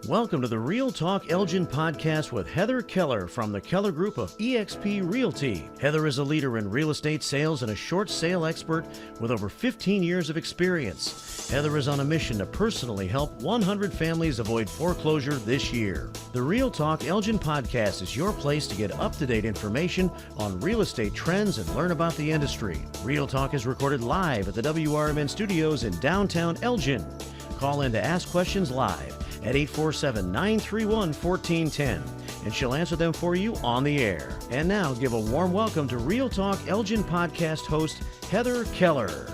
Welcome to the Real Talk Elgin podcast with Heather Keller from the Keller Group of eXp Realty. Heather is a leader in real estate sales and a short sale expert with over 15 years of experience. Heather is on a mission to personally help 100 families avoid foreclosure this year. The Real Talk Elgin podcast is your place to get up-to-date information on real estate trends and learn about the industry. Real Talk is recorded live at the WRMN studios in downtown Elgin. Call in to ask questions live at 847-931-1410, and she'll answer them for you on the air. And now, give a warm welcome to Real Talk Elgin podcast host, Heather Keller.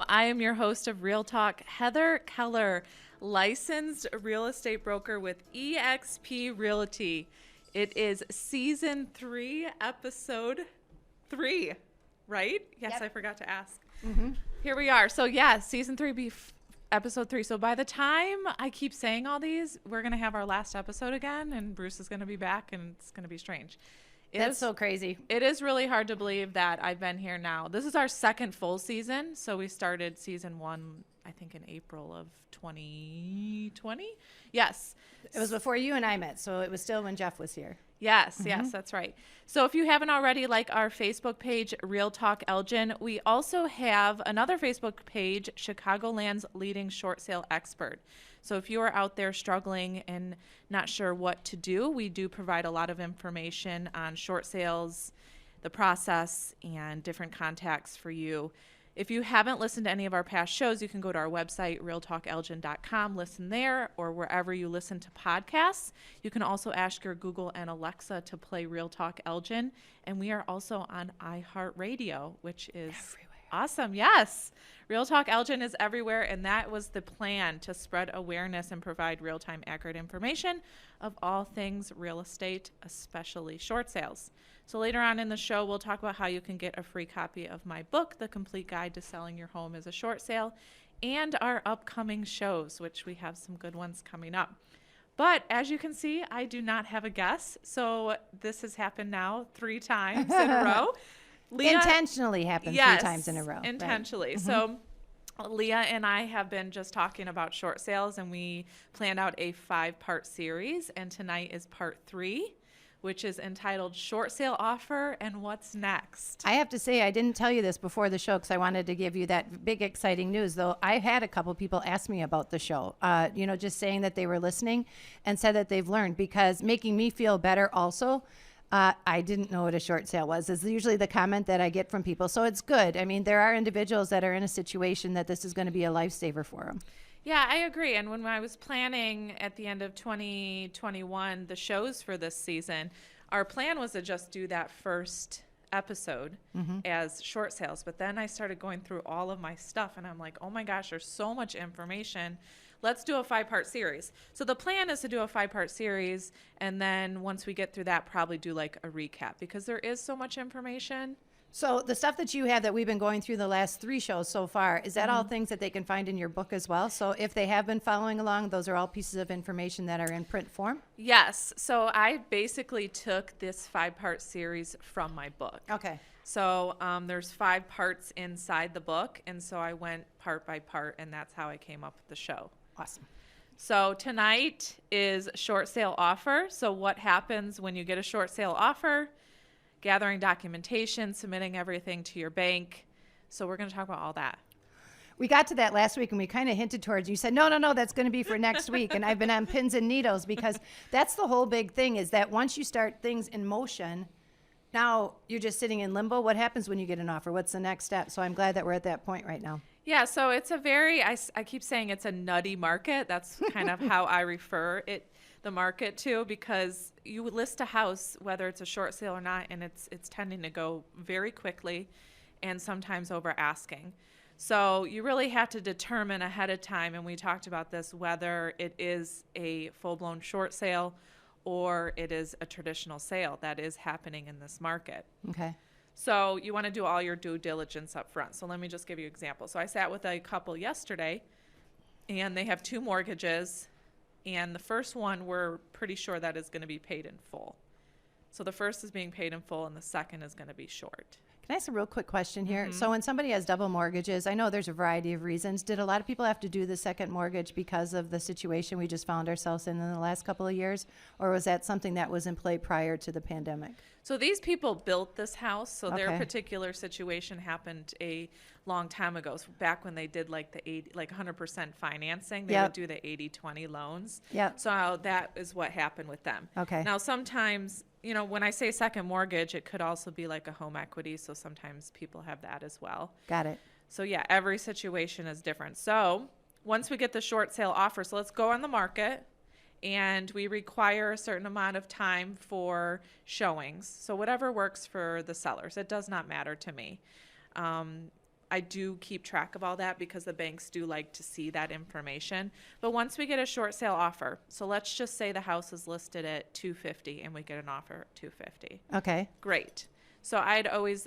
I am your host of Real Talk, Heather Keller, licensed real estate broker with eXp Realty. It is season 3, episode 3, right? Yes, yep. I forgot to ask. Mm-hmm. Here we are. So yeah, season 3, episode 3. So by the time I keep saying all these, we're going to have our last episode again, and Bruce is going to be back, and it's going to be strange. That's so crazy. It is really hard to believe that I've been here now. This is our second full season. So we started season 1, I think, in April of 2020. Yes. It was before you and I met, so it was still when Jeff was here. Yes, yes, that's right. So if you haven't already, like our Facebook page, Real Talk Elgin, we also have another Facebook page, Chicagoland's leading short sale expert. So if you are out there struggling and not sure what to do, we do provide a lot of information on short sales, the process, and different contacts for you. If you haven't listened to any of our past shows, you can go to our website, realtalkelgin.com, listen there, or wherever you listen to podcasts. You can also ask your Google and Alexa to play Real Talk Elgin. And we are also on iHeartRadio, which is everywhere. Awesome. Yes. Real Talk Elgin is everywhere, and that was the plan, to spread awareness and provide real-time accurate information of all things real estate, especially short sales. So later on in the show, we'll talk about how you can get a free copy of my book, The Complete Guide to Selling Your Home as a Short Sale, and our upcoming shows, which we have some good ones coming up. But as you can see, I do not have a guest, so this has happened now 3 times in a row. Leah, intentionally happened 3 times in a row. Intentionally. Right? So Leah and I have been just talking about short sales, and we planned out a 5-part series, and tonight is part 3, which is entitled Short Sale Offer and What's Next. I have to say, I didn't tell you this before the show because I wanted to give you that big exciting news, though I had a couple people ask me about the show, just saying that they were listening and said that they've learned, because making me feel better also. I didn't know what a short sale was, is usually the comment that I get from people. So it's good. I mean, there are individuals that are in a situation that this is going to be a lifesaver for them. Yeah, I agree. And when I was planning at the end of 2021 the shows for this season, our plan was to just do that first episode as short sales. But then I started going through all of my stuff, and I'm like, oh my gosh, there's so much information. Let's do a 5-part series. So the plan is to do a 5-part series, and then once we get through that, probably do like a recap, because there is so much information. So the stuff that you have that we've been going through the last 3 shows so far, is that all things that they can find in your book as well? So if they have been following along, those are all pieces of information that are in print form? Yes. So I basically took this 5-part series from my book. Okay. So there's 5 parts inside the book, and so I went part by part, and that's how I came up with the show. Awesome. So tonight is short sale offer. So what happens when you get a short sale offer? Gathering documentation, submitting everything to your bank. So we're going to talk about all that. We got to that last week, and we kind of hinted towards, you said, no, that's going to be for next week. And I've been on pins and needles, because that's the whole big thing, is that once you start things in motion, now you're just sitting in limbo. What happens when you get an offer? What's the next step? So I'm glad that we're at that point right now. Yeah, so it's a very, I keep saying it's a nutty market. That's kind of how I refer the market to, because you list a house, whether it's a short sale or not, and it's tending to go very quickly and sometimes over asking. So you really have to determine ahead of time, and we talked about this, whether it is a full-blown short sale or it is a traditional sale that is happening in this market. Okay. So you want to do all your due diligence up front. So let me just give you an example. So I sat with a couple yesterday, and they have 2 mortgages, and the first one we're pretty sure that is going to be paid in full. So the first is being paid in full, and the second is going to be short. Can I ask a real quick question here? So when somebody has double mortgages, I know there's a variety of reasons. Did a lot of people have to do the second mortgage because of the situation we just found ourselves in the last couple of years? Or was that something that was in play prior to the pandemic? So these people built this house, so their Okay. particular situation happened a long time ago. So back when they did like the 100% financing, they Yep. would do the 80-20 loans. Yep. So that is what happened with them. Okay. Now sometimes, you know, when I say second mortgage, it could also be like a home equity. So sometimes people have that as well. Got it. So yeah, every situation is different. So once we get the short sale offer, so let's go on the market, and we require a certain amount of time for showings. So whatever works for the sellers, it does not matter to me. I do keep track of all that because the banks do like to see that information. But once we get a short sale offer, so let's just say the house is listed at $250 and we get an offer at $250. Okay. Great. So I'd always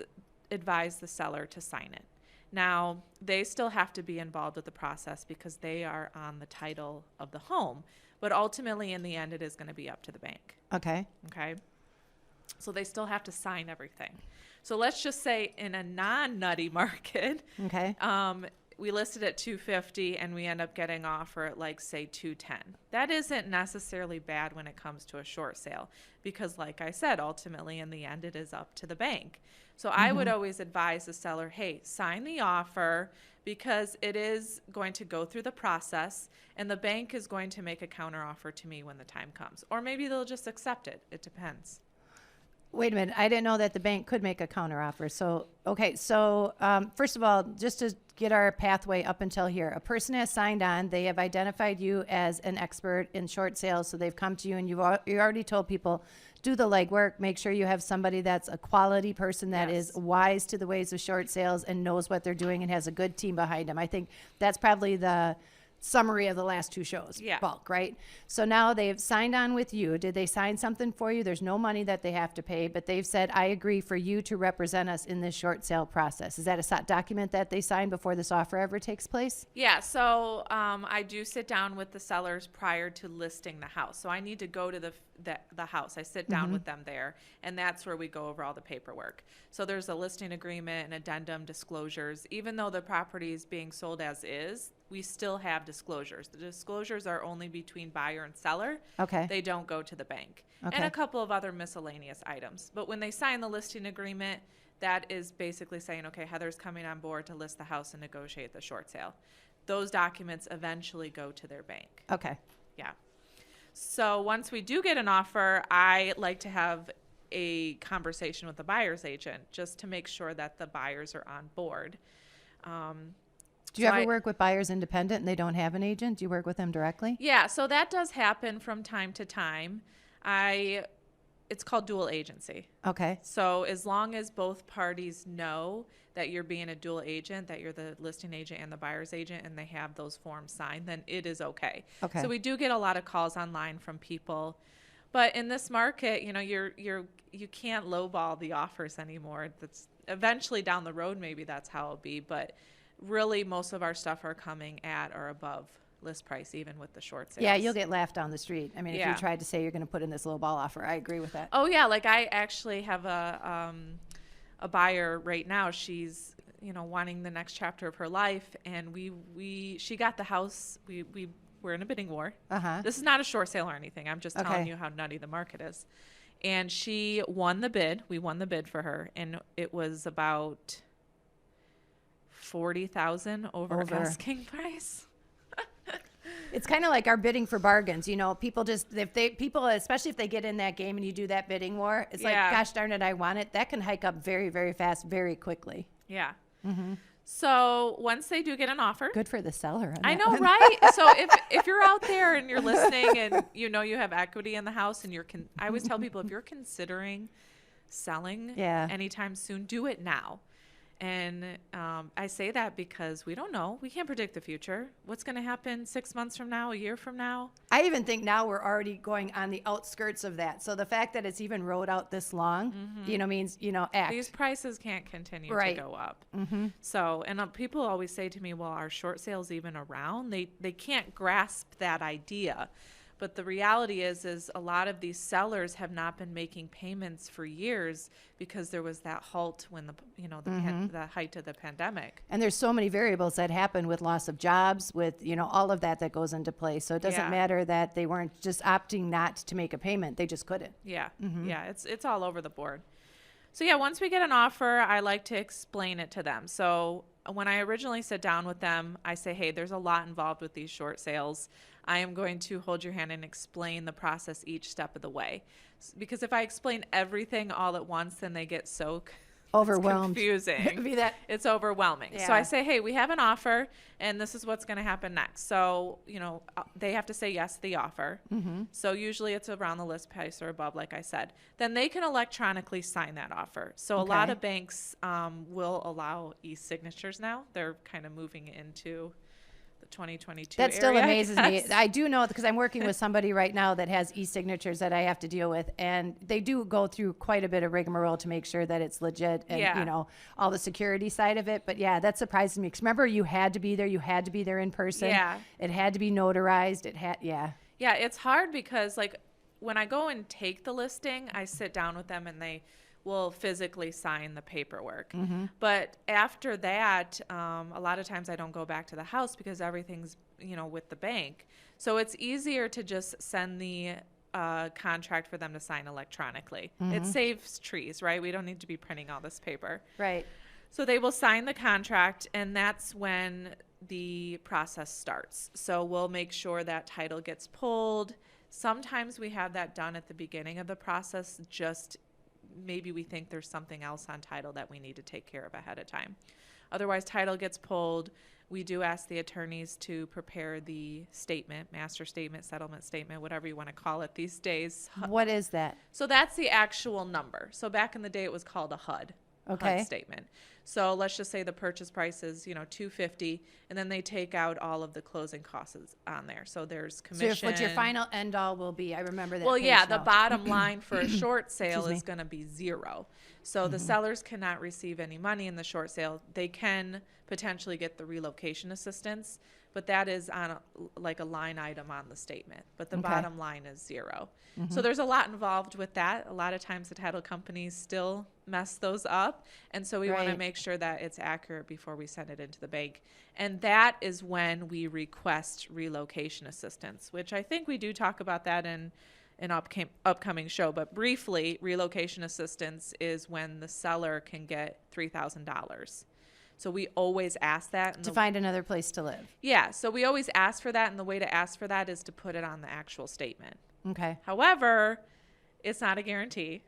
advise the seller to sign it. Now, they still have to be involved with the process because they are on the title of the home. But ultimately, in the end, it is going to be up to the bank. Okay. Okay? So they still have to sign everything. So let's just say in a non-nutty market, Okay. we listed at $250 and we end up getting offer at like say $210. That isn't necessarily bad when it comes to a short sale because like I said, ultimately in the end it is up to the bank. So I would always advise the seller, hey, sign the offer because it is going to go through the process and the bank is going to make a counteroffer to me when the time comes. Or maybe they'll just accept it. It depends. Wait a minute. I didn't know that the bank could make a counteroffer. So, okay. So, first of all, just to get our pathway up until here, a person has signed on. They have identified you as an expert in short sales. So they've come to you and you already told people, do the legwork. Make sure you have somebody that's a quality person that Yes. is wise to the ways of short sales and knows what they're doing and has a good team behind them. I think that's probably the summary of the last two shows. Yeah. Bulk, right? So now they've signed on with you. Did they sign something for you? There's no money that they have to pay, but they've said, I agree for you to represent us in this short sale process. Is that a document that they sign before this offer ever takes place? Yeah, so I do sit down with the sellers prior to listing the house. So I need to go to the house. I sit down with them there, and that's where we go over all the paperwork. So there's a listing agreement, an addendum, disclosures. Even though the property is being sold as is, we still have disclosures. The disclosures are only between buyer and seller. Okay. They don't go to the bank. Okay. And a couple of other miscellaneous items. But when they sign the listing agreement, that is basically saying, okay, Heather's coming on board to list the house and negotiate the short sale. Those documents eventually go to their bank. Okay. Yeah. So once we do get an offer, I like to have a conversation with the buyer's agent just to make sure that the buyers are on board. Do you So ever I- work with buyers independent and they don't have an agent? Do you work with them directly? Yeah, so that does happen from time to time. It's called dual agency. Okay. So as long as both parties know that you're being a dual agent, that you're the listing agent and the buyer's agent, and they have those forms signed, then it is okay. Okay. So we do get a lot of calls online from people, but in this market, you know, you can't lowball the offers anymore. That's eventually down the road, maybe that's how it'll be, but really most of our stuff are coming at or above list price, even with the short sales. Yeah, you'll get laughed down the street. I mean, if Yeah. you tried to say you're going to put in this low ball offer, I agree with that. Oh yeah, like I actually have a buyer right now. She's, you know, wanting the next chapter of her life, and she got the house. We're in a bidding war. Uh-huh. This is not a short sale or anything. I'm just telling Okay. you how nutty the market is. And she won the bid. We won the bid for her, and it was about $40,000 over asking price. It's kind of like our bidding for bargains. You know, people especially if they get in that game and you do that bidding war, it's like, Yeah. gosh darn it, I want it. That can hike up very, very fast, very quickly. Yeah. So once they do get an offer, Good for the seller. on I that know, one. right? So if you're out there and you're listening and you know you have equity in the house and I always tell people, if you're considering selling Yeah. anytime soon, do it now. And I say that because we don't know. We can't predict the future. What's going to happen 6 months from now, a year from now? I even think now we're already going on the outskirts of that. So the fact that it's even rode out this long, means, act. These prices can't continue Right. to go up. So, and people always say to me, well, are short sales even around? They can't grasp that idea. But the reality is a lot of these sellers have not been making payments for years because there was that halt when the height of the pandemic. And there's so many variables that happen with loss of jobs, with, all of that goes into play. So it doesn't matter that they weren't just opting not to make a payment. They just couldn't. Yeah. Yeah. It's all over the board. So yeah, once we get an offer, I like to explain it to them. So when I originally sit down with them, I say, hey, there's a lot involved with these short sales. I am going to hold your hand and explain the process each step of the way. Because if I explain everything all at once, then they get so overwhelmed. It's confusing. It's overwhelming. Yeah. So I say, hey, we have an offer, and this is what's going to happen next. So, they have to say yes to the offer. Mm-hmm. So usually it's around the list price or above, like I said. Then they can electronically sign that offer. So a lot of banks will allow e-signatures now. They're kind of moving into the 2022 That still area, amazes me. I do know because I'm working with somebody right now that has e-signatures that I have to deal with, and they do go through quite a bit of rigmarole to make sure that it's legit and all the security side of it. But yeah, that surprises me because remember, you had to be there. You had to be there in person. Yeah, it had to be notarized. Yeah, it's hard because when I go and take the listing, I sit down with them and they will physically sign the paperwork. Mm-hmm. But after that, a lot of times I don't go back to the house because everything's, with the bank. So it's easier to just send the contract for them to sign electronically. Mm-hmm. It saves trees, right? We don't need to be printing all this paper. Right. So they will sign the contract, and that's when the process starts. So we'll make sure that title gets pulled. Sometimes we have that done at the beginning of the process, just maybe we think there's something else on title that we need to take care of ahead of time. Otherwise, title gets pulled. We do ask the attorneys to prepare the statement, master statement, settlement statement, whatever you want to call it these days. What is that? So that's the actual number. So back in the day, it was called a HUD. HUD statement. So let's just say the purchase price is, $250, and then they take out all of the closing costs on there. So there's commission. So what your final end all will be, I remember that. Well, page the now. bottom line for a short sale is going to be zero. So the sellers cannot receive any money in the short sale. They can potentially get the relocation assistance, but that is on a line item on the statement. But the bottom line is zero. Mm-hmm. So there's a lot involved with that. A lot of times the title companies still mess those up. And so we want to make sure that it's accurate before we send it into the bank. And that is when we request relocation assistance, which I think we do talk about that in an upcoming show. But briefly, relocation assistance is when the seller can get $3,000. So we always ask that. To find another place to live. Yeah. So we always ask for that. And the way to ask for that is to put it on the actual statement. Okay. However, it's not a guarantee.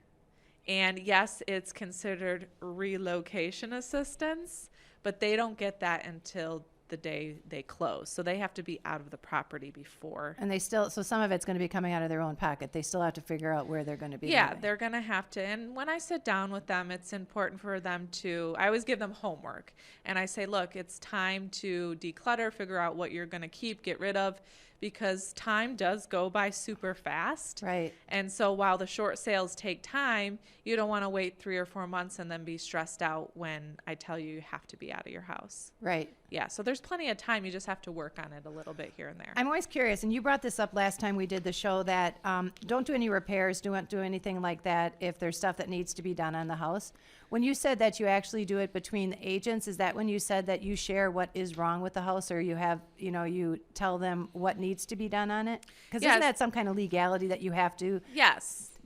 And yes, it's considered relocation assistance, but they don't get that until the day they close. So they have to be out of the property before. And so some of it's going to be coming out of their own pocket. They still have to figure out where they're going to be. Yeah, living. they're going to have to. And when I sit down with them, it's important for them I always give them homework. And I say, look, it's time to declutter, figure out what you're going to keep, get rid of, because time does go by super fast. Right. And so while the short sales take time, you don't want to wait 3 or 4 months and then be stressed out when I tell you have to be out of your house. Right. Yeah. So there's plenty of time. You just have to work on it a little bit here and there. I'm always curious, and you brought this up last time we did the show, that don't do any repairs, don't do anything like that if there's stuff that needs to be done on the house. When you said that you actually do it between the agents, is that when you said that you share what is wrong with the house, or you have, you tell them what needs to be done on it? Because isn't that some kind of legality that you have to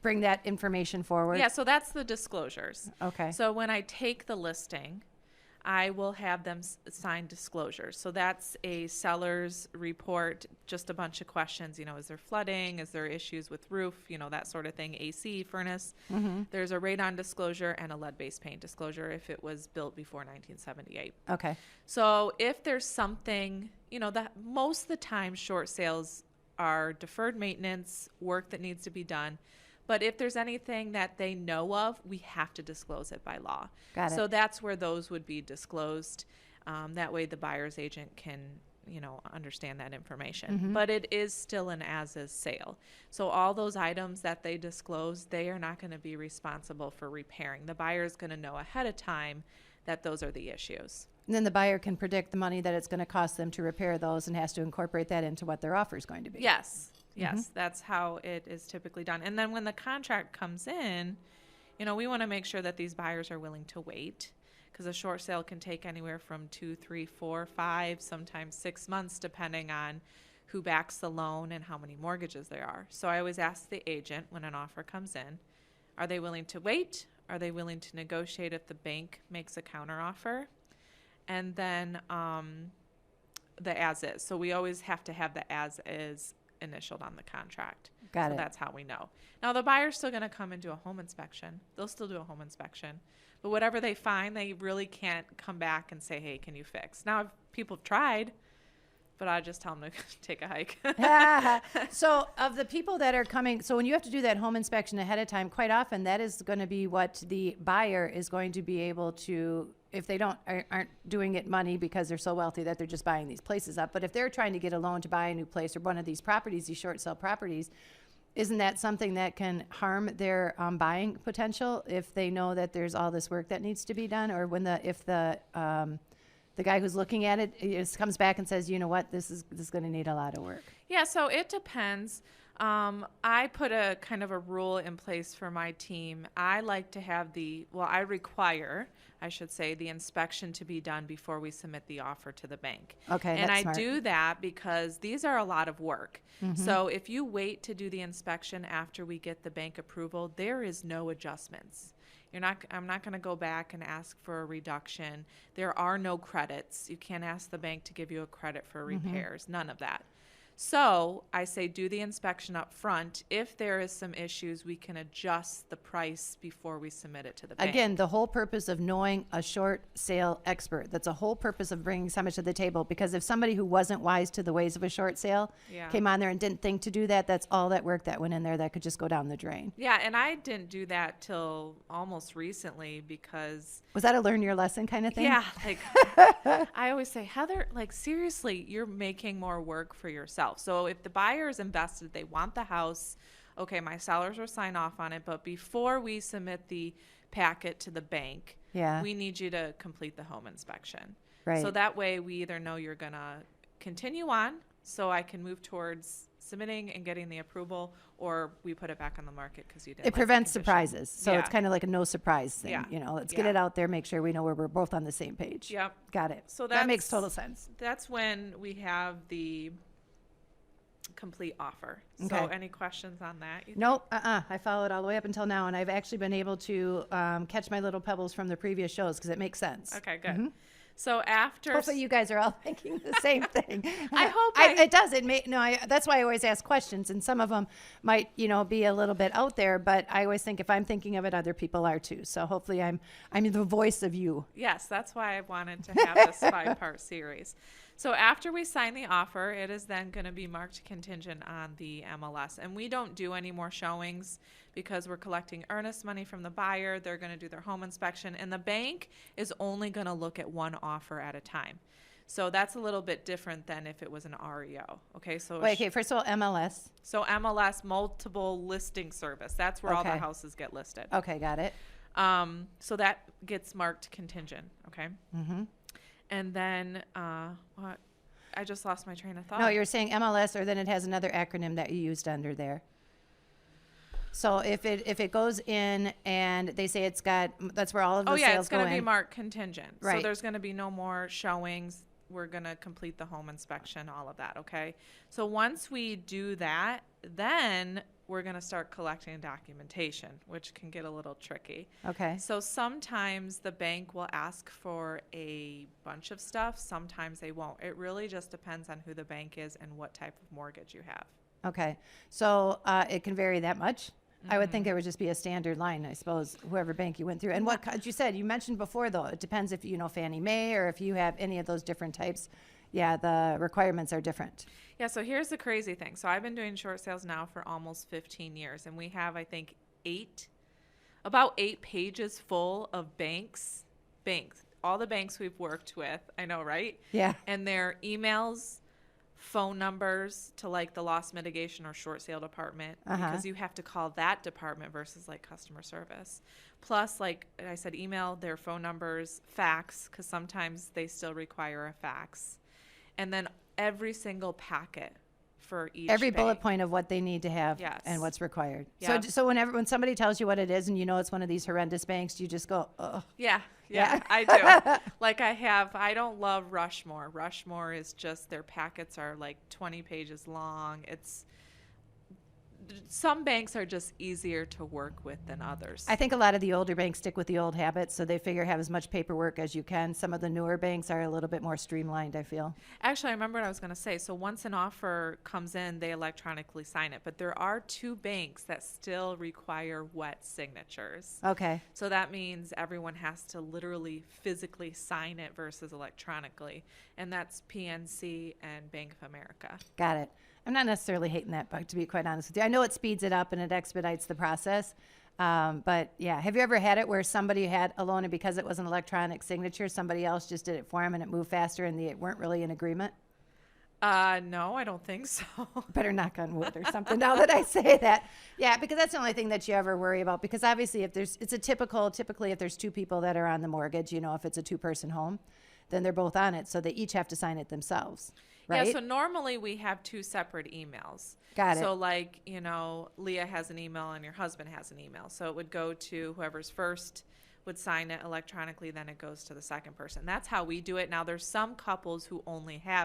bring that information forward? Yeah, so that's the disclosures. Okay. So when I take the listing, I will have them sign disclosures. So that's a seller's report, just a bunch of questions. Is there flooding? Is there issues with roof? That sort of thing. AC, furnace. Mm-hmm. There's a radon disclosure and a lead-based paint disclosure if it was built before 1978. Okay. So if there's something, that most of the time short sales are deferred maintenance, work that needs to be done. But if there's anything that they know of, we have to disclose it by law. Got it. So that's where those would be disclosed. That way the buyer's agent can, understand that information. Mm-hmm. But it is still an as-is sale. So all those items that they disclose, they are not going to be responsible for repairing. The buyer is going to know ahead of time that those are the issues. And then the buyer can predict the money that it's going to cost them to repair those and has to incorporate that into what their offer is going to be. Yes. Yes, that's how it is typically done. And then when the contract comes in, we want to make sure that these buyers are willing to wait, because a short sale can take anywhere from 2, 3, 4, 5, sometimes 6 months, depending on who backs the loan and how many mortgages there are. So I always ask the agent when an offer comes in, are they willing to wait? Are they willing to negotiate if the bank makes a counteroffer? And then the as is. So we always have to have the as is initialed on the contract. Got so it. That's how we know. Now the buyer's still going to come and do a home inspection. They'll still do a home inspection. But whatever they find, they really can't come back and say, hey, can you fix? Now, if people have tried, but I just tell them to take a hike. So of the people that are coming, so when you have to do that home inspection ahead of time, quite often that is going to be what the buyer is going to be able to, if they aren't doing it money because they're so wealthy that they're just buying these places up. But if they're trying to get a loan to buy a new place or one of these properties, these short sale properties, isn't that something that can harm their buying potential if they know that there's all this work that needs to be done? Or if the guy who's looking at it comes back and says, you know what, this is going to need a lot of work? Yeah, so it depends. I put a kind of a rule in place for my team. I like to have I require, I should say, the inspection to be done before we submit the offer to the bank. Okay, and that's I smart. do that because these are a lot of work. So if you wait to do the inspection after we get the bank approval, there is no adjustments. I'm not going to go back and ask for a reduction. There are no credits. You can't ask the bank to give you a credit for repairs. None of that. So I say do the inspection up front. If there is some issues, we can adjust the price before we submit it to the bank. Again, the whole purpose of knowing a short sale expert. That's a whole purpose of bringing somebody to the table, because if somebody who wasn't wise to the ways of a short sale came on there and didn't think to do that, that's all that work that went in there that could just go down the drain. Yeah, and I didn't do that till almost recently because... Was that a learn your lesson kind of thing? Yeah, like I always say, Heather, like seriously, you're making more work for yourself. So if the buyer is invested, they want the house, okay, my sellers will sign off on it, but before we submit the packet to the bank, we need you to complete the home inspection. Right. So that way we either know you're going to continue on, so I can move towards submitting and getting the approval, or we put it back on the market because you didn't. It prevents surprises. So it's Yeah. kind of like a no surprise thing. Yeah. Let's get it out there, make sure we know we're both on the same page. Yep. Got it. So that makes total sense. That's when we have the complete offer. Okay. So any questions on that? Nope. I followed all the way up until now, and I've actually been able to catch my little pebbles from the previous shows because it makes sense. Okay, good. So after... Hopefully you guys are all thinking the same thing. I hope it does. That's why I always ask questions, and some of them might, be a little bit out there, but I always think if I'm thinking of it, other people are too. So hopefully I'm the voice of you. Yes, that's why I wanted to have this 5-part series. So after we sign the offer, it is then going to be marked contingent on the MLS. And we don't do any more showings because we're collecting earnest money from the buyer. They're going to do their home inspection. And the bank is only going to look at one offer at a time. So that's a little bit different than if it was an REO. Okay, so first of all, MLS. So MLS, multiple listing service. That's where all the houses get listed. Okay, got it. So that gets marked contingent. Okay. Mm-hmm. And then, what? I just lost my train of thought. No, you're saying MLS, or then it has another acronym that you used under there. So if it goes in and they say that's where all of the sales go in. It's going to be marked contingent. Right. So there's going to be no more showings. We're going to complete the home inspection, all of that, okay? So once we do that, then we're going to start collecting documentation, which can get a little tricky. Okay. So sometimes the bank will ask for a bunch of stuff. Sometimes they won't. It really just depends on who the bank is and what type of mortgage you have. Okay. So it can vary that much? I would think there would just be a standard line, I suppose, whoever bank you went through. And what you mentioned before, though, it depends if you know Fannie Mae or if you have any of those different types. Yeah, the requirements are different. Yeah, so here's the crazy thing. So I've been doing short sales now for almost 15 years, and we have, I think, about 8 pages full of banks, all the banks we've worked with. I know, right? Yeah. And their emails, phone numbers to like the loss mitigation or short sale department, because you have to call that department versus like customer service. Plus, like I said, email, their phone numbers, fax, because sometimes they still require a fax. And then every single packet for each Every bullet bank. point of what they need to have Yes. and what's required. Yep. So when somebody tells you what it is and you know it's one of these horrendous banks, you just go, oh. Yeah, Yeah. I do. Like I don't love Rushmore. Rushmore is just, their packets are like 20 pages long. Some banks are just easier to work with than others. I think a lot of the older banks stick with the old habits, so they figure have as much paperwork as you can. Some of the newer banks are a little bit more streamlined, I feel. Actually, I remember what I was going to say. So once an offer comes in, they electronically sign it. But there are 2 banks that still require wet signatures. Okay. So that means everyone has to literally physically sign it versus electronically. And that's PNC and Bank of America. Got it. I'm not necessarily hating that, but to be quite honest with you, I know it speeds it up and it expedites the process. But yeah, have you ever had it where somebody had a loan and because it was an electronic signature, somebody else just did it for them and it moved faster and they weren't really in agreement? No, I don't think so. Better knock on wood or something now that I say that. Yeah, because that's the only thing that you ever worry about. Because obviously typically if there's 2 people that are on the mortgage, if it's a 2-person home, then they're both on it. So they each have to sign it themselves. Right? Yeah, so normally we have 2 separate emails. Got it. So like, Leah has an email and your husband has an email. So it would go to whoever's first would sign it electronically, then it goes to the second person. That's how we do it. Now there's some couples who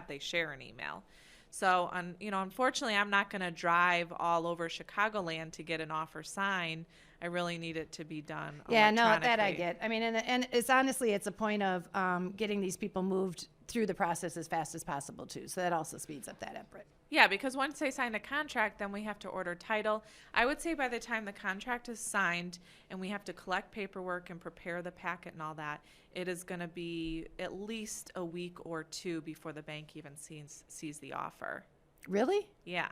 they share an email. So, unfortunately, I'm not going to drive all over Chicagoland to get an offer signed. I really need it to be done electronically. No, that I get. I mean, and it's honestly, it's a point of getting these people moved through the process as fast as possible, too. So that also speeds up that effort. Yeah, because once they sign a contract, then we have to order title. I would say by the time the contract is signed and we have to collect paperwork and prepare the packet and all that, it is going to be at least a week or 2 before the bank even sees the offer. Really? Yeah.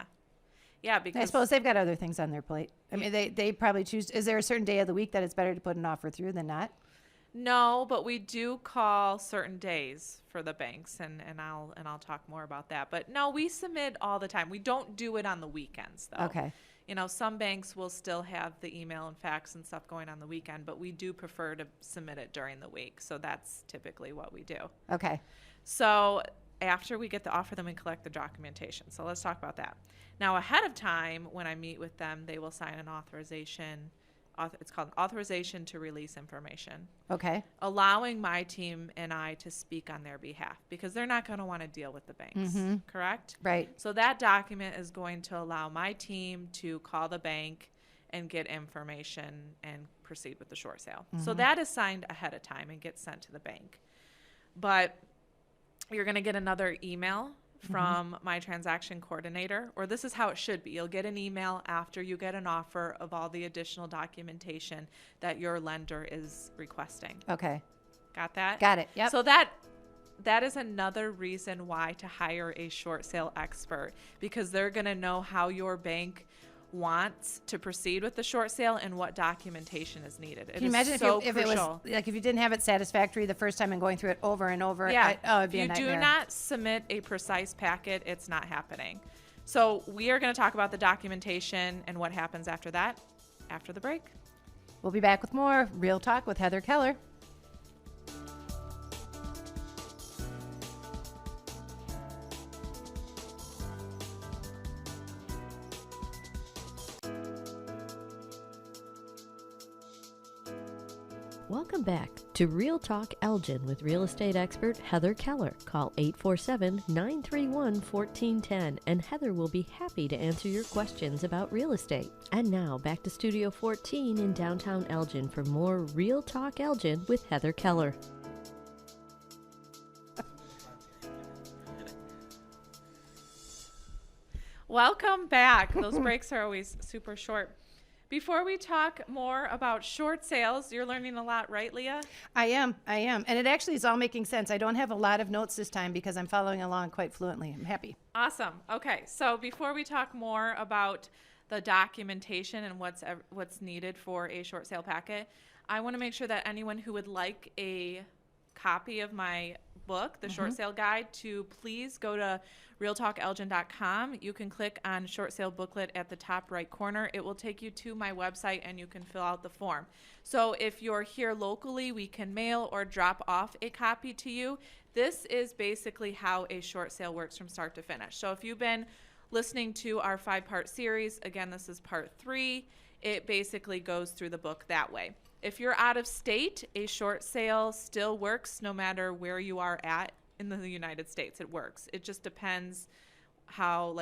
Yeah, because I suppose they've got other things on their plate. I mean, they probably choose. Is there a certain day of the week that it's better to put an offer through than not? No, but we do call certain days for the banks, and I'll talk more about that. But no, we submit all the time. We don't do it on the weekends, though. Okay. Some banks will still have the email and fax and stuff going on the weekend, but we do prefer to submit it during the week. So that's typically what we do. Okay. So after we get the offer, then we collect the documentation. So let's talk about that. Now, ahead of time, when I meet with them, they will sign an authorization. It's called Authorization to Release Information. Okay. Allowing my team and I to speak on their behalf because they're not going to want to deal with the banks, correct? Right. So that document is going to allow my team to call the bank and get information and proceed with the short sale. So that is signed ahead of time and gets sent to the bank. But you're going to get another email from my transaction coordinator, or this is how it should be. You'll get an email after you get an offer of all the additional documentation that your lender is requesting. Okay. Got that? Got it. Yep. So that is another reason why to hire a short sale expert, because they're going to know how your bank wants to proceed with the short sale and what documentation is needed. Can you imagine if it was like if you didn't have it satisfactory the first time and going through it over and over? Yeah. It'd be a nightmare. If you do not submit a precise packet, it's not happening. So we are going to talk about the documentation and what happens after that, after the break. We'll be back with more Real Talk with Heather Keller. Welcome back to Real Talk Elgin with real estate expert Heather Keller. Call 847-931-1410 and Heather will be happy to answer your questions about real estate. And now back to Studio 14 in downtown Elgin for more Real Talk Elgin with Heather Keller. Welcome back. Those breaks are always super short. Before we talk more about short sales, you're learning a lot, right, Leah? I am. And it actually is all making sense. I don't have a lot of notes this time because I'm following along quite fluently. I'm happy. Awesome. Okay, so before we talk more about the documentation and what's needed for a short sale packet, I want to make sure that anyone who would like a copy of my book, The Short Sale Guide, to please go to realtalkelgin.com. You can click on short sale booklet at the top right corner. It will take you to my website and you can fill out the form. So if you're here locally, we can mail or drop off a copy to you. This is basically how a short sale works from start to finish. So if you've been listening to our 5-part series, again, this is part 3, it basically goes through the book that way. If you're out of state, a short sale still works no matter where you are at in the United States. It works. It just depends how,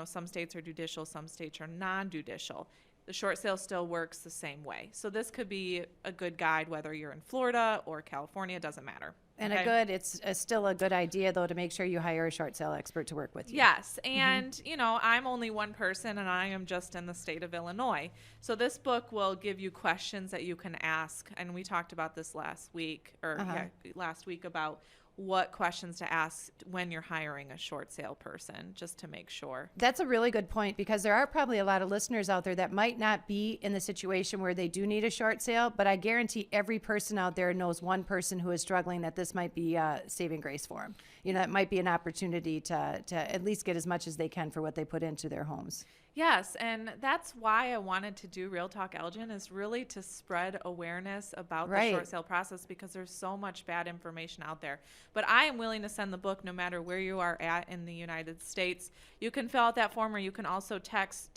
some states are judicial, some states are non-judicial. The short sale still works the same way. So this could be a good guide whether you're in Florida or California, it doesn't matter. And okay? it's still a good idea, though, to make sure you hire a short sale expert to work with you. Yes, and, I'm only one person, and I am just in the state of Illinois. So this book will give you questions that you can ask, and we talked about this last week about what questions to ask when you're hiring a short sale person, just to make sure. That's a really good point, because there are probably a lot of listeners out there that might not be in the situation where they do need a short sale, but I guarantee every person out there knows one person who is struggling that this might be saving grace for them. It might be an opportunity to at least get as much as they can for what they put into their homes. Yes, and that's why I wanted to do Real Talk Elgin, is really to spread awareness about the short sale process, because there's so much bad information out there. But I am willing to send the book no matter where you are at in the United States. You can fill out that form, or you can also text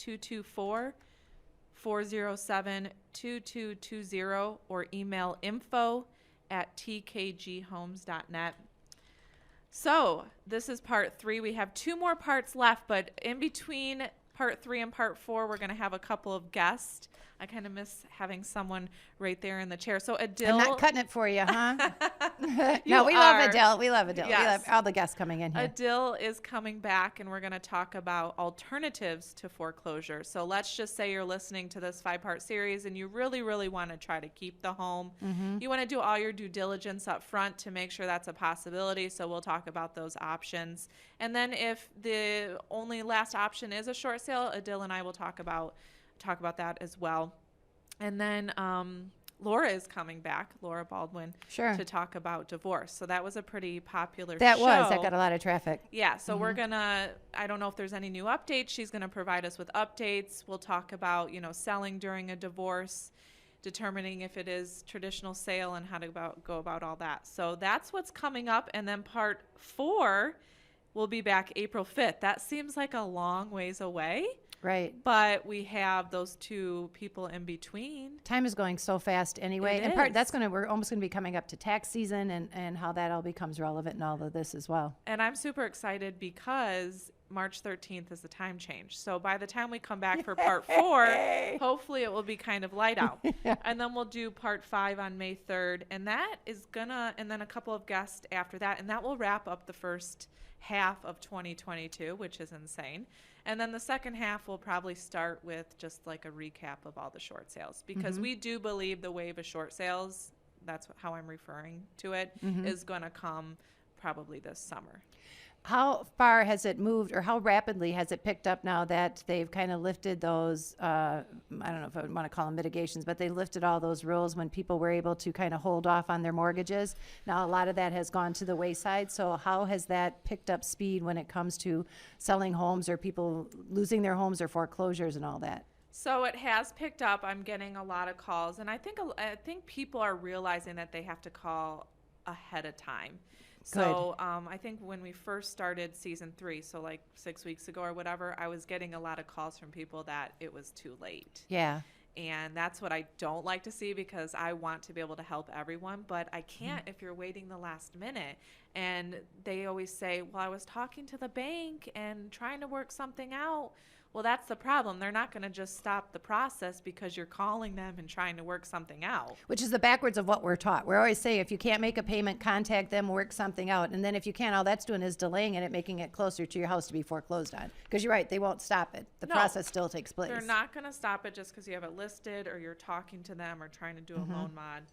224-407-2220 or email info@tkghomes.net. So this is part 3. We have 2 more parts left, but in between part 3 and part 4, we're going to have a couple of guests. I kind of miss having someone right there in the chair. So Adil, I'm not cutting it for you, huh? No, we love Adil. We love Adil. Yes. We love all the guests coming in here. Adil is coming back, and we're going to talk about alternatives to foreclosure. So let's just say you're listening to this 5-part series, and you really, really want to try to keep the home. Mm-hmm. You want to do all your due diligence up front to make sure that's a possibility. So we'll talk about those options. And then if the only last option is a short sale, Adil and I will talk about that as well. And then Laura is coming back, Laura Baldwin, to talk about divorce. So that was a pretty popular show. That got a lot of traffic. Yeah, so we're going to, I don't know if there's any new updates. She's going to provide us with updates. We'll talk about, selling during a divorce, determining if it is traditional sale, and how to go about all that. So that's what's coming up. And then part 4 will be back April 5th. That seems like a long ways away. Right. But we have those 2 people in between. Time is going so fast anyway. We're almost going to be coming up to tax season, and how that all becomes relevant in all of this as well. And I'm super excited because March 13th is the time change. So by the time we come back for part 4, hopefully it will be kind of light out. Yeah. And then we'll do part 5 on May 3rd. And that is and then a couple of guests after that. And that will wrap up the first half of 2022, which is insane. And then the second half will probably start with just like a recap of all the short sales, because we do believe the wave of short sales, that's how I'm referring to it, is going to come probably this summer. How far has it moved, or how rapidly has it picked up now that they've kind of lifted those, I don't know if I would want to call them mitigations, but they lifted all those rules when people were able to kind of hold off on their mortgages. Now a lot of that has gone to the wayside. So how has that picked up speed when it comes to selling homes, or people losing their homes, or foreclosures and all that? So it has picked up. I'm getting a lot of calls, and I think people are realizing that they have to call ahead of time. So I think when we first started season 3, so like 6 weeks ago or whatever, I was getting a lot of calls from people that it was too late. Yeah. And that's what I don't like to see, because I want to be able to help everyone, but I can't if you're waiting the last minute. And they always say, well, I was talking to the bank and trying to work something out. Well, that's the problem. They're not going to just stop the process because you're calling them and trying to work something out. Which is the backwards of what we're taught. We always say, if you can't make a payment, contact them, work something out. And then if you can't, all that's doing is delaying it, making it closer to your house to be foreclosed on. Because you're right, they won't stop it. The process still takes place. They're not going to stop it just because you have it listed, or you're talking to them, or trying to do a loan mod.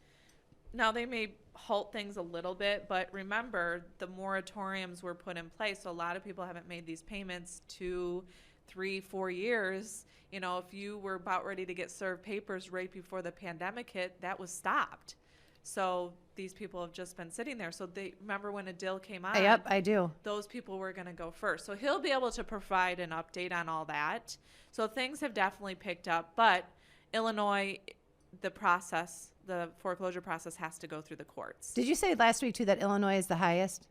Now, they may halt things a little bit, but remember, the moratoriums were put in place. So a lot of people haven't made these payments 2, 3, 4 years. If you were about ready to get served papers right before the pandemic hit, that was stopped. So these people have just been sitting there. So they remember when Adil came on. Yep, I do. Those people were going to go first. So he'll be able to provide an update on all that. So things have definitely picked up. But Illinois, the foreclosure process has to go through the courts. Did you say last week too that Illinois is the highest?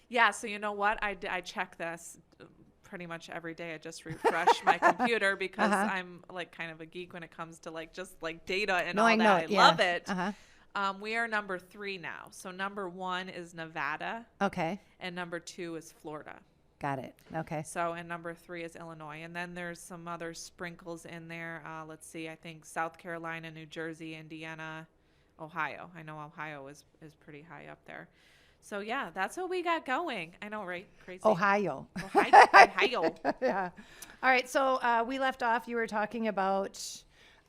Yeah. So you know what? I checked this pretty much every day I just refresh my computer because I'm like kind of a geek when it comes to like just like data and all that. I love it. We are number 3 now. So number 1 is Nevada. Okay. And number 2 is Florida. Got it. Okay. So, and number 3 is Illinois. And then there's some other sprinkles in there. Let's see, I think South Carolina, New Jersey, Indiana, Ohio. I know Ohio is pretty high up there. So, yeah, that's what we got going. I know, right? Crazy. Ohio. Ohio. Yeah. All right. So we left off. You were talking about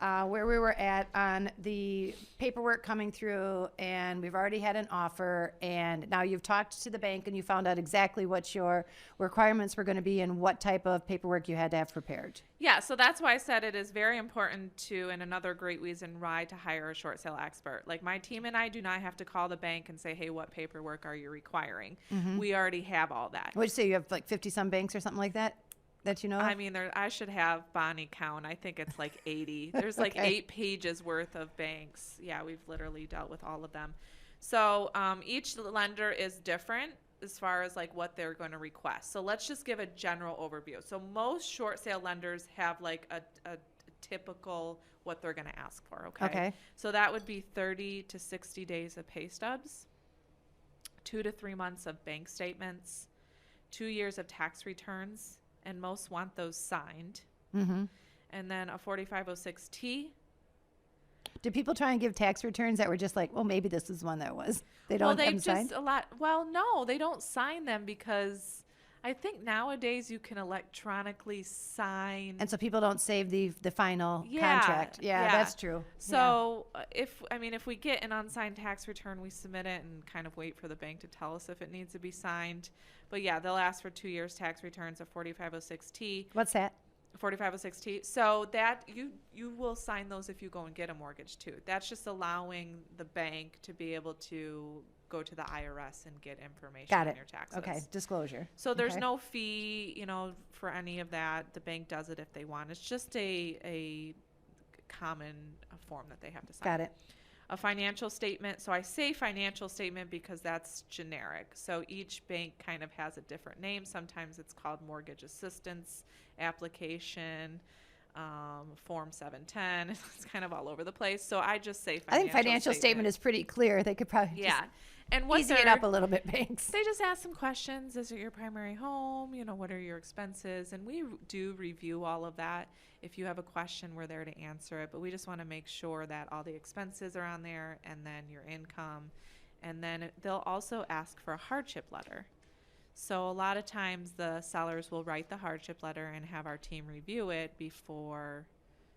where we were at on the paperwork coming through, and we've already had an offer, and now you've talked to the bank and you found out exactly what your requirements were going to be and what type of paperwork you had to have prepared. Yeah, so that's why I said it is very important to, and another great reason why, to hire a short sale expert. Like my team and I do not have to call the bank and say, hey, what paperwork are you requiring? We already have all that. What'd you say, you have like 50 some banks or something like that? That you know of? I mean, I should have Bonnie count. I think it's like 80. There's like 8 pages worth of banks. Yeah, we've literally dealt with all of them. So each lender is different as far as like what they're going to request. So let's just give a general overview. So most short sale lenders have like a typical what they're going to ask for. Okay. So that would be 30 to 60 days of pay stubs, 2 to 3 months of bank statements, 2 years of tax returns. And most want those signed. And then a 4506T. Do people try and give tax returns that were just like, well, maybe this is one that was? They don't have them signed? Well, no, they don't sign them because I think nowadays you can electronically sign. And so people don't save the final contract. Yeah, that's true. So if we get an unsigned tax return, we submit it and kind of wait for the bank to tell us if it needs to be signed. But yeah, they'll ask for 2 years tax returns, a 4506T. What's that? 4506T. So that you will sign those if you go and get a mortgage too. That's just allowing the bank to be able to go to the IRS and get information on your taxes. Okay, disclosure. So there's no fee, for any of that. The bank does it if they want. It's just a common form that they have to sign. Got it. A financial statement. So I say financial statement because that's generic. So each bank kind of has a different name. Sometimes it's called mortgage assistance application, form 710. It's kind of all over the place. So I just say financial. I think financial statement is pretty clear. They could probably and easy it up a little bit, banks. They just ask some questions. Is it your primary home? What are your expenses? And we do review all of that. If you have a question, we're there to answer it. But we just want to make sure that all the expenses are on there and then your income. And then they'll also ask for a hardship letter. So a lot of times the sellers will write the hardship letter and have our team review it before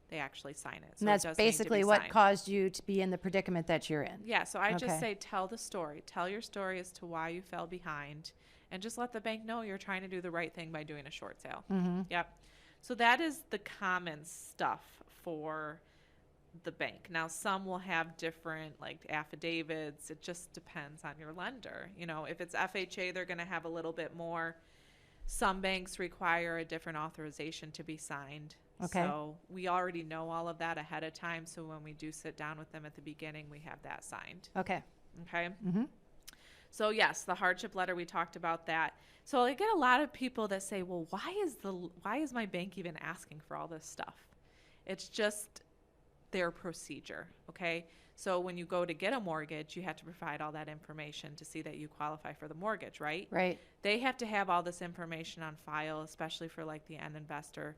they actually sign it. So and that's basically what caused you to be in the predicament that you're in. Yeah, so I just say tell the story. Tell your story as to why you fell behind, and just let the bank know you're trying to do the right thing by doing a short sale. Yep. So that is the common stuff for the bank. Now, some will have different like affidavits. It just depends on your lender. If it's FHA, they're going to have a little bit more. Some banks require a different authorization to be signed. Okay. So we already know all of that ahead of time. So when we do sit down with them at the beginning, we have that signed. Okay. Okay. So yes, the hardship letter, we talked about that. So I get a lot of people that say, well, why is my bank even asking for all this stuff? It's just their procedure. Okay. So when you go to get a mortgage, you have to provide all that information to see that you qualify for the mortgage, right? Right. They have to have all this information on file, especially for like the end investor,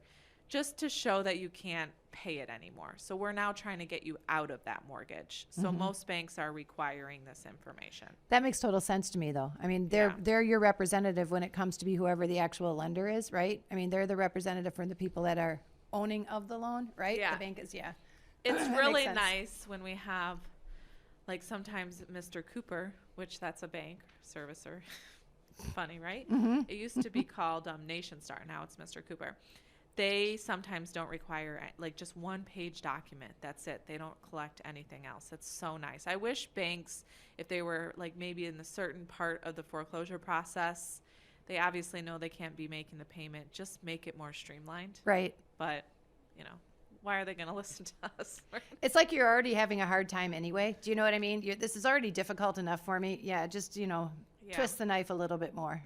just to show that you can't pay it anymore. So we're now trying to get you out of that mortgage. So most banks are requiring this information. That makes total sense to me, though. I mean, they're your representative when it comes to be whoever the actual lender is, right? I mean, they're the representative for the people that are owning of the loan, right? Yeah. The bank is, It's really nice when we have, like sometimes Mr. Cooper, which that's a bank servicer. Funny, right? It used to be called Nation Star. Now it's Mr. Cooper. They sometimes don't require like just one-page document. That's it. They don't collect anything else. It's so nice. I wish banks, if they were like maybe in a certain part of the foreclosure process, they obviously know they can't be making the payment. Just make it more streamlined. Right. But, why are they going to listen to us? It's like you're already having a hard time anyway. Do you know what I mean? This is already difficult enough for me. Yeah, just, twist the knife a little bit more.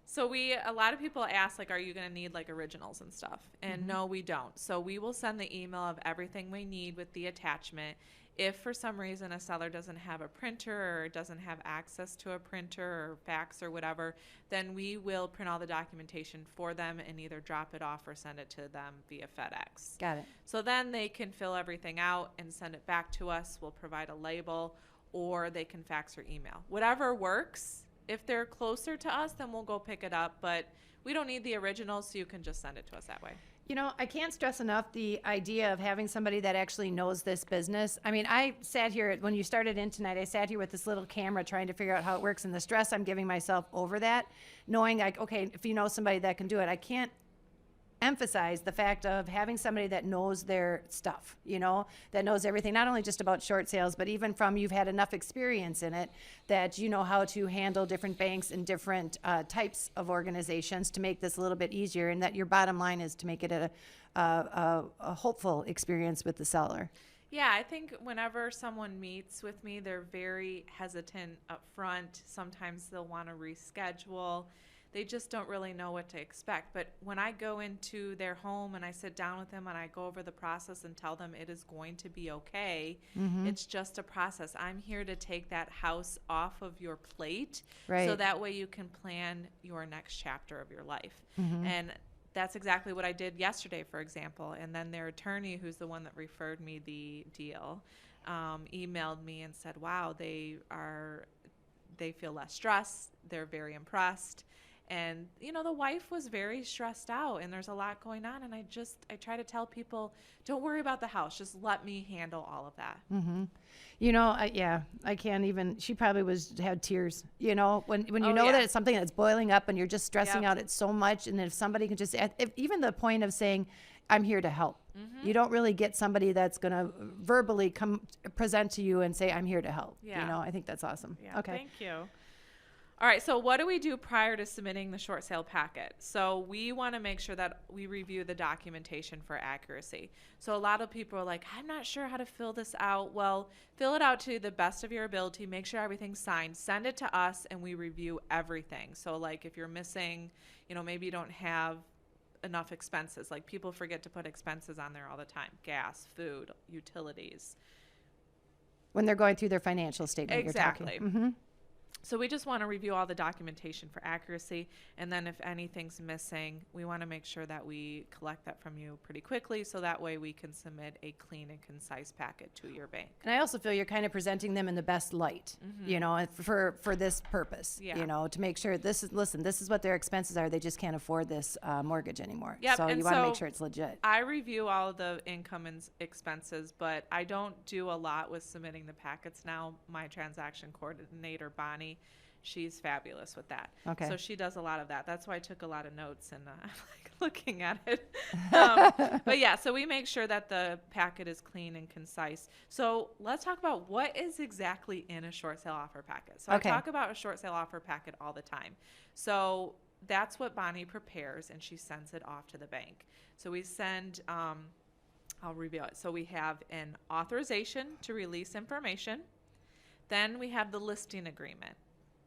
So a lot of people ask, like, are you going to need like originals and stuff? And no, we don't. So we will send the email of everything we need with the attachment. If for some reason a seller doesn't have a printer or doesn't have access to a printer or fax or whatever, then we will print all the documentation for them and either drop it off or send it to them via FedEx. Got it. So then they can fill everything out and send it back to us. We'll provide a label, or they can fax or email. Whatever works. If they're closer to us, then we'll go pick it up, but we don't need the original, so you can just send it to us that way. You know, I can't stress enough the idea of having somebody that actually knows this business. I mean, I sat here, when you started in tonight, I sat here with this little camera trying to figure out how it works, and the stress I'm giving myself over that, knowing like, okay, if you know somebody that can do it, I can't emphasize the fact of having somebody that knows their stuff, you know, that knows everything, not only just about short sales, but even from you've had enough experience in it that you know how to handle different banks and different types of organizations to make this a little bit easier, and that your bottom line is to make it a hopeful experience with the seller. Yeah, I think whenever someone meets with me, they're very hesitant up front. Sometimes they'll want to reschedule. They just don't really know what to expect. But when I go into their home and I sit down with them and I go over the process and tell them it is going to be okay, it's just a process. I'm here to take that house off of your plate, so that way you can plan your next chapter of your life. And that's exactly what I did yesterday, for example. And then their attorney, who's the one that referred me the deal, emailed me and said, wow, they feel less stressed. They're very impressed. And, you know, the wife was very stressed out and there's a lot going on. And I try to tell people, don't worry about the house. Just let me handle all of that. You know, I can't even, she probably had tears, you know, when you know that it's something that's boiling up and you're just stressing out it so much. And if somebody can just, even the point of saying, I'm here to help. You don't really get somebody that's going to verbally present to you and say, I'm here to help. You know, I think that's awesome. Yeah, okay. Thank you. All right, so what do we do prior to submitting the short sale packet? So we want to make sure that we review the documentation for accuracy. So a lot of people are like, I'm not sure how to fill this out. Well, fill it out to the best of your ability. Make sure everything's signed. Send it to us, and we review everything. So like if you're missing, you know, maybe you don't have enough expenses. Like people forget to put expenses on there all the time. Gas, food, utilities. When they're going through their financial statement. Exactly. You're talking. So we just want to review all the documentation for accuracy, and then if anything's missing, we want to make sure that we collect that from you pretty quickly, so that way we can submit a clean and concise packet to your bank. And I also feel you're kind of presenting them in the best light, you know, for this purpose, you know, to make sure this is what their expenses are. They just can't afford this mortgage anymore. Yep. So you want to make sure it's legit. I review all of the income and expenses, but I don't do a lot with submitting the packets now. My transaction coordinator, Bonnie, she's fabulous with that. Okay. So she does a lot of that. That's why I took a lot of notes and I'm like looking at it. But yeah, so we make sure that the packet is clean and concise. So let's talk about what is exactly in a short sale offer packet. So I talk about a short sale offer packet all the time. So that's what Bonnie prepares and she sends it off to the bank. So we send, I'll review it. So we have an authorization to release information. Then we have the listing agreement.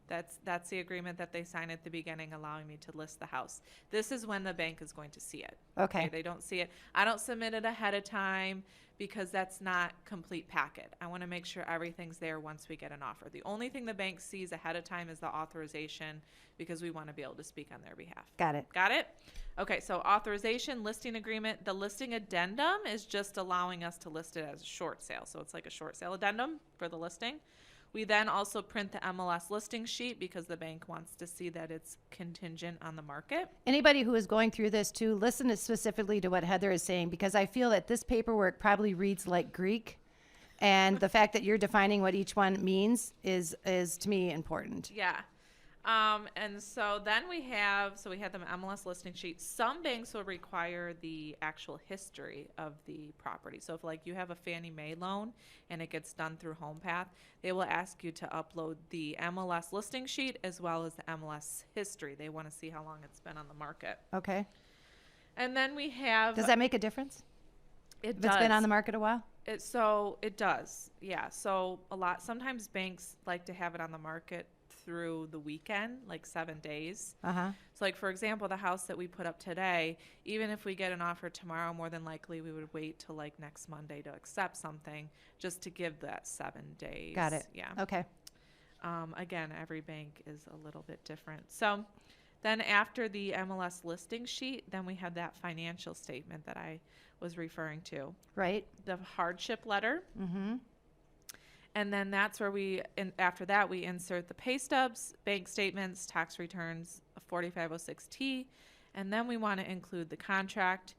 That's the agreement that they sign at the beginning, allowing me to list the house. This is when the bank is going to see it. Okay. They don't see it. I don't submit it ahead of time because that's not complete packet. I want to make sure everything's there once we get an offer. The only thing the bank sees ahead of time is the authorization because we want to be able to speak on their behalf. Got it. Got it? Okay, so authorization, listing agreement. The listing addendum is just allowing us to list it as a short sale. So it's like a short sale addendum for the listing. We then also print the MLS listing sheet because the bank wants to see that it's contingent on the market. Anybody who is going through this too, listen specifically to what Heather is saying, because I feel that this paperwork probably reads like Greek, and the fact that you're defining what each one means is to me important. Yeah. And so then we have the MLS listing sheet. Some banks will require the actual history of the property. So if like you have a Fannie Mae loan and it gets done through HomePath, they will ask you to upload the MLS listing sheet as well as the MLS history. They want to see how long it's been on the market. Okay. And then we have... Does that make a difference? It if does. It's been on the market a while? It does. Yeah. So sometimes banks like to have it on the market through the weekend, like 7 days. Uh-huh. So like, for example, the house that we put up today, even if we get an offer tomorrow, more than likely we would wait till like next Monday to accept something, just to give that 7 days. Got it. Yeah. Okay. Again, every bank is a little bit different. So then after the MLS listing sheet, then we had that financial statement that I was referring to. Right. The hardship letter. Mm-hmm. And then that's where after that, we insert the pay stubs, bank statements, tax returns, a 4506T, and then we want to include the contract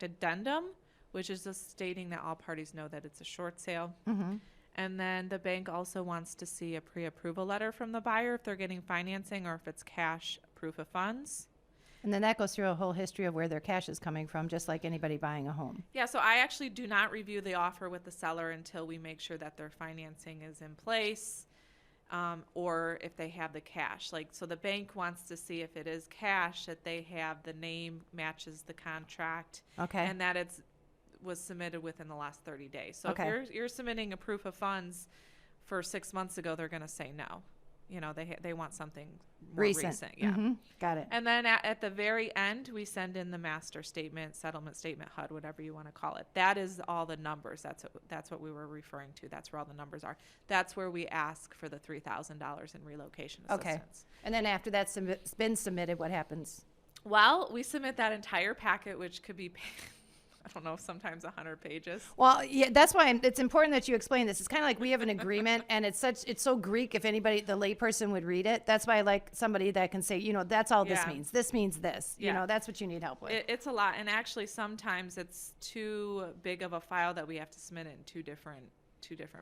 addendum, which is just stating that all parties know that it's a short sale. Mm-hmm. And then the bank also wants to see a pre-approval letter from the buyer if they're getting financing or if it's cash proof of funds. And then that goes through a whole history of where their cash is coming from, just like anybody buying a home. Yeah, so I actually do not review the offer with the seller until we make sure that their financing is in place, or if they have the cash. Like, so the bank wants to see if it is cash, that they have the name matches the contract, Okay. and that was submitted within the last 30 days. So Okay. if you're submitting a proof of funds for 6 months ago, they're going to say no. You know, they want something more recent. Yeah. Mm-hmm. Got it. And then at the very end, we send in the master statement, settlement statement, HUD, whatever you want to call it. That is all the numbers. That's what we were referring to. That's where all the numbers are. That's where we ask for the $3,000 in relocation assistance. Okay. And then after that's been submitted, what happens? Well, we submit that entire packet, which could be, I don't know, sometimes 100 pages. Well, yeah, that's why it's important that you explain this. It's kind of like we have an agreement, and it's so Greek. If anybody, the layperson, would read it, that's why I like somebody that can say, you know, that's all this Yeah. means. This means this. You Yeah. know, that's what you need help with. It's a lot, and actually sometimes it's too big of a file that we have to submit it in two different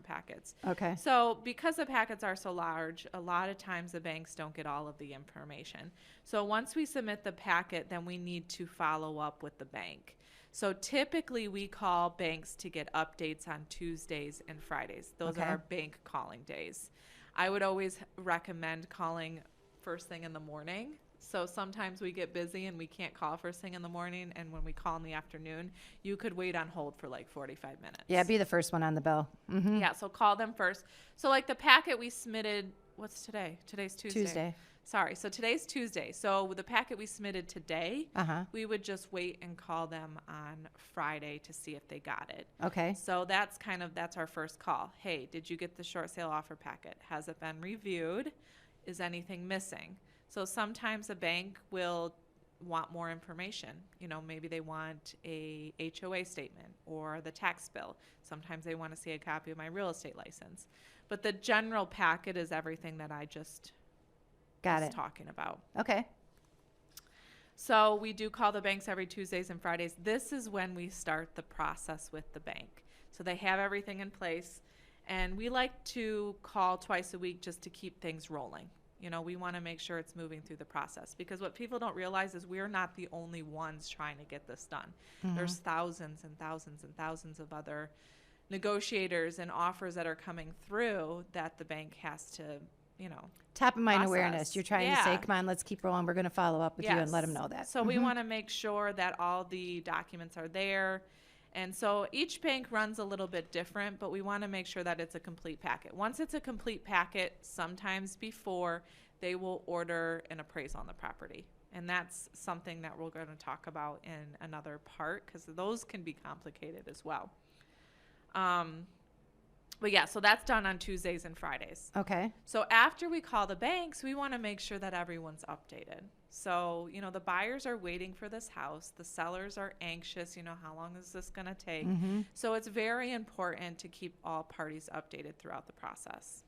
packets. Okay. So because the packets are so large, a lot of times the banks don't get all of the information. So once we submit the packet, then we need to follow up with the bank. So typically we call banks to get updates on Tuesdays and Fridays. Those Okay. are our bank calling days. I would always recommend calling first thing in the morning. So sometimes we get busy and we can't call first thing in the morning, and when we call in the afternoon, you could wait on hold for like 45 minutes. Yeah, be the first one on the bell. Mm-hmm. Yeah, so call them first. So like the packet we submitted, what's today? Today's Tuesday. Tuesday. Sorry, so today's Tuesday. So with the packet we submitted today, Uh-huh. we would just wait and call them on Friday to see if they got it. Okay. So that's our first call. Hey, did you get the short sale offer packet? Has it been reviewed? Is anything missing? So sometimes a bank will want more information. You know, maybe they want a HOA statement or the tax bill. Sometimes they want to see a copy of my real estate license. But the general packet is everything that I just Got was it. talking about. Okay. So we do call the banks every Tuesdays and Fridays. This is when we start the process with the bank. So they have everything in place, and we like to call twice a week just to keep things rolling. You know, we want to make sure it's moving through the process, because what people don't realize is we're not the only ones trying to get this done. Mm-hmm. There's thousands and thousands and thousands of other negotiators and offers that are coming through that the bank has to, you know, Top of mind process. awareness. You're trying to say, Yeah. come on, let's keep rolling. We're going to follow up with you and let them Yes. know that. So we want to make sure that all the documents are there. And so each bank runs a little bit different, but we want to make sure that it's a complete packet. Once it's a complete packet, sometimes before, they will order an appraisal on the property. And that's something that we're going to talk about in another part, because those can be complicated as well. But yeah, so that's done on Tuesdays and Fridays. Okay. So after we call the banks, we want to make sure that everyone's updated. So, you know, the buyers are waiting for this house. The sellers are anxious, you know, how long is this going to take? Mm-hmm. So it's very important to keep all parties updated throughout the process.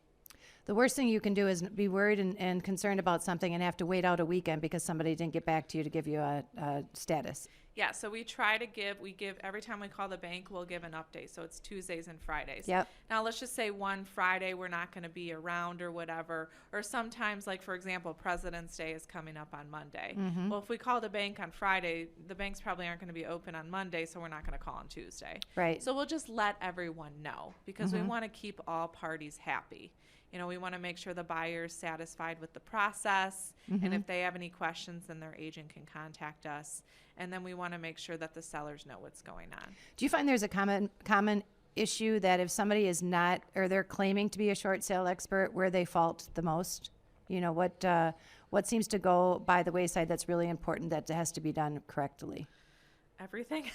The worst thing you can do is be worried and concerned about something and have to wait out a weekend because somebody didn't get back to you to give you a status. Yeah, so we try to give every time we call the bank, we'll give an update. So it's Tuesdays and Fridays. Yep. Now, let's just say one Friday we're not going to be around or whatever. Or sometimes, like, for example, President's Day is coming up on Monday. Mm-hmm. Well, if we call the bank on Friday, the banks probably aren't going to be open on Monday, so we're not going to call on Tuesday. Right. So we'll just let everyone know, because we Mhm. want to keep all parties happy. You know, we want to make sure the buyer's satisfied with the process, and Mhm. if they have any questions, then their agent can contact us. And then we want to make sure that the sellers know what's going on. Do you find there's a common issue that if somebody is not, or they're claiming to be a short sale expert, where they fault the most? You know, what seems to go by the wayside that's really important that has to be done correctly? Everything.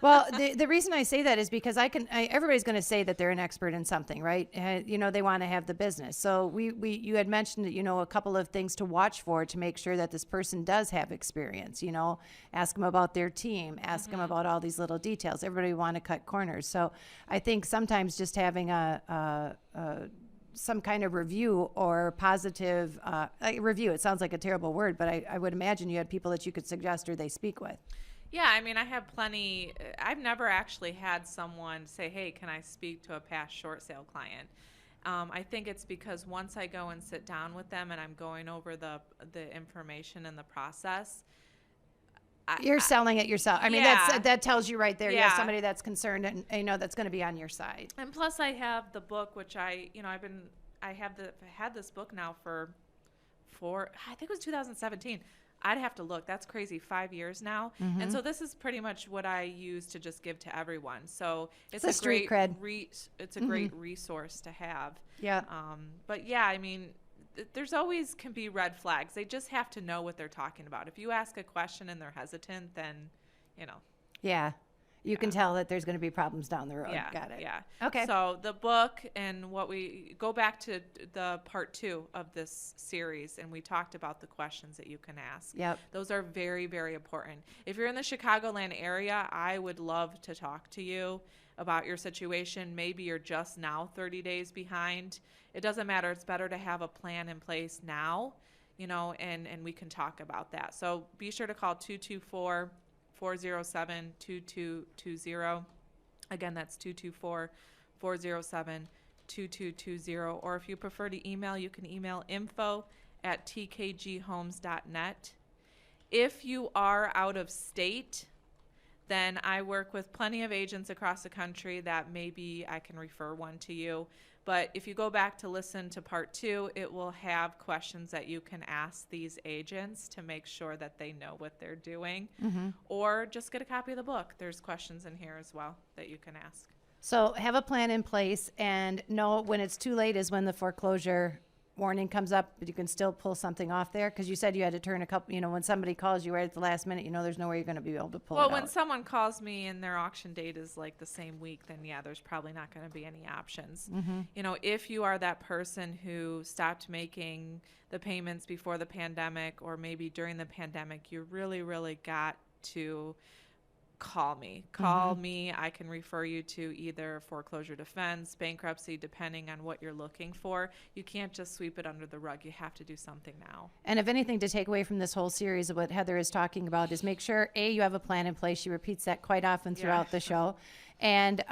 Well, the reason I say that is because everybody's going to say that they're an expert in something, right? You know, they want to have the business. So you had mentioned, you know, a couple of things to watch for to make sure that this person does have experience. You know, ask them about their team, ask them about all these little details. Everybody want to cut corners. So I think sometimes just having some kind of review or positive review. It sounds like a terrible word, but I would imagine you had people that you could suggest or they speak with. Yeah, I mean, I have plenty. I've never actually had someone say, hey, can I speak to a past short sale client? I think it's because once I go and sit down with them and I'm going over the information and the process. You're selling it yourself. I mean, Yeah. that tells you right there. You Yeah. have somebody that's concerned and you know that's going to be on your side. And plus I have the book, which I had this book now for I think it was 2017. I'd have to look. That's crazy. 5 years now. Mm-hmm. And so this is pretty much what I use to just give to everyone. So it's The a street great cred. it's a great resource to have. Yeah. But yeah, I mean, there's always can be red flags. They just have to know what they're talking about. If you ask a question and they're hesitant, then, you know. Yeah. You can tell that there's going to be problems down the road. Yeah. Got it. Yeah. Okay. So the book and what we go back to the part 2 of this series, and we talked about the questions that you can ask. Yep. Those are very, very important. If you're in the Chicagoland area, I would love to talk to you about your situation. Maybe you're just now 30 days behind. It doesn't matter. It's better to have a plan in place now, you know, and we can talk about that. So be sure to call 224-407-2220. Again, that's 224-407-2220. Or if you prefer to email, you can email info@tkghomes.net. If you are out of state, then I work with plenty of agents across the country that maybe I can refer one to you. But if you go back to listen to part 2, it will have questions that you can ask these agents to make sure that they know what they're doing. Mm-hmm. Or just get a copy of the book. There's questions in here as well that you can ask. So have a plan in place and know when it's too late is when the foreclosure warning comes up, but you can still pull something off there. Because you said you had to turn a couple, you know, when somebody calls you right at the last minute, you know, there's no way you're going to be able to pull it Well, out. when someone calls me and their auction date is like the same week, then yeah, there's probably not going to be any options. Mm-hmm. You know, if you are that person who stopped making the payments before the pandemic or maybe during the pandemic, you really, really got to call me. Call me. I can refer you to either foreclosure defense, bankruptcy, depending on what you're looking for. You can't just sweep it under the rug. You have to do something now. And if anything to take away from this whole series of what Heather is talking about is make sure, A, you have a plan in place. She repeats that quite often throughout the show. And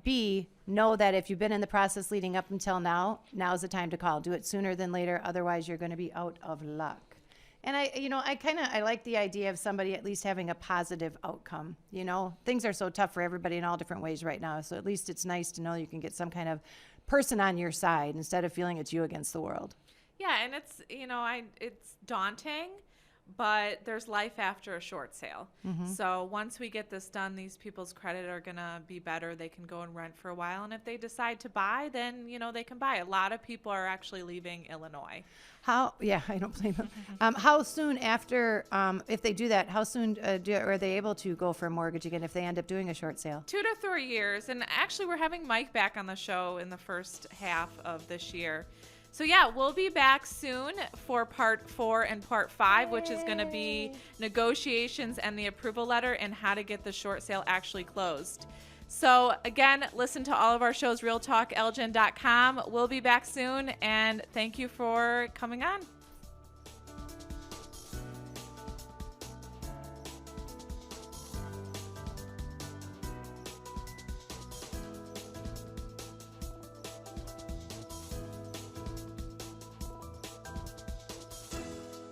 B, know that if you've been in the process leading up until now, now's the time to call. Do it sooner than later. Otherwise, you're going to be out of luck. And I like the idea of somebody at least having a positive outcome. You know, things are so tough for everybody in all different ways right now. So at least it's nice to know you can get some kind of person on your side instead of feeling it's you against the world. Yeah, and it's, you know, it's daunting, but there's life after a short sale. So once we get this done, these people's credit are going to be better. They can go and rent for a while. And if they decide to buy, then, you know, they can buy. A lot of people are actually leaving Illinois. Yeah, I don't blame them. How soon after, if they do that, how soon are they able to go for a mortgage again if they end up doing a short sale? 2 to 3 years. And actually, we're having Mike back on the show in the first half of this year. So yeah, we'll be back soon for part 4 and part 5, which is going to be negotiations and the approval letter and how to get the short sale actually closed. So again, listen to all of our shows, realtalkelgin.com. We'll be back soon, and thank you for coming on.